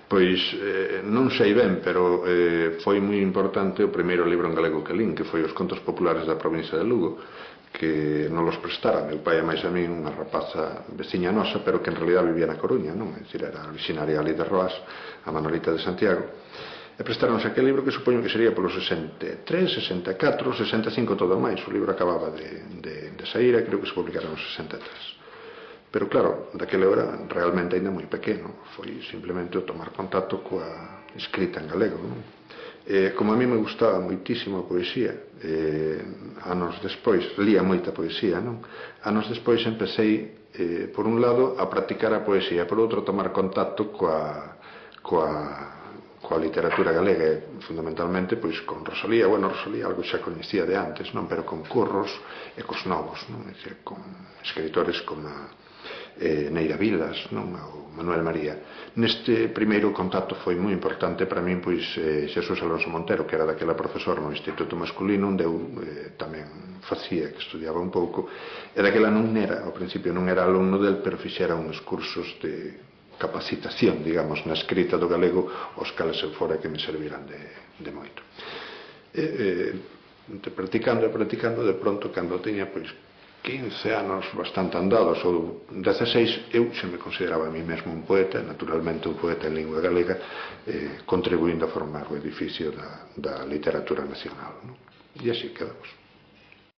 Pois non sei ben, pero foi moi importante o primeiro libro en galego que lín, que foi Os contos populares da provincia de Lugo, que non los prestara meu pai e máis a mí, unha rapaza veciña nosa, pero que en realidad vivía na Coruña, non? É dicir, era originaria ali de Roas, a Manolita de Santiago, e prestaronse aquel libro que supoño que sería polo 63, 64, 65 todo máis. O libro acababa de sair e creo que se publicaron no 63. Pero claro, daquela hora realmente ainda moi pequeno, foi simplemente o tomar contacto coa escrita en galego, non? Como a mí me gustaba moitísimo a poesía, anos despois, lía moita poesía, non? Anos despois empecé, por un lado, a practicar a poesía, por outro, a tomar contacto coa literatura galega, fundamentalmente pois con Rosalía. Bueno, Rosalía algo xa coñecía de antes, non? Pero con Curros e cos novos, non? É dicir, con escritores como Neira Vilas, non? Ou Manuel María. Neste primeiro contacto foi moi importante para min pois Xesús Alonso Montero, que era daquela profesor no Instituto Masculino, onde eu tamén facía, que estudiaba un pouco, e daquela non era, ao principio non era alumno del, pero fixera uns cursos de capacitación, digamos, na escrita do galego, os cales eu fora que me serviran de moito. Practicando, de pronto, cando tiña pois 15 anos bastante andados, ou 16, eu xa me consideraba a mí mesmo un poeta, naturalmente un poeta en lingua galega, contribuindo a formar o edificio da literatura nacional, non? E así quedamos.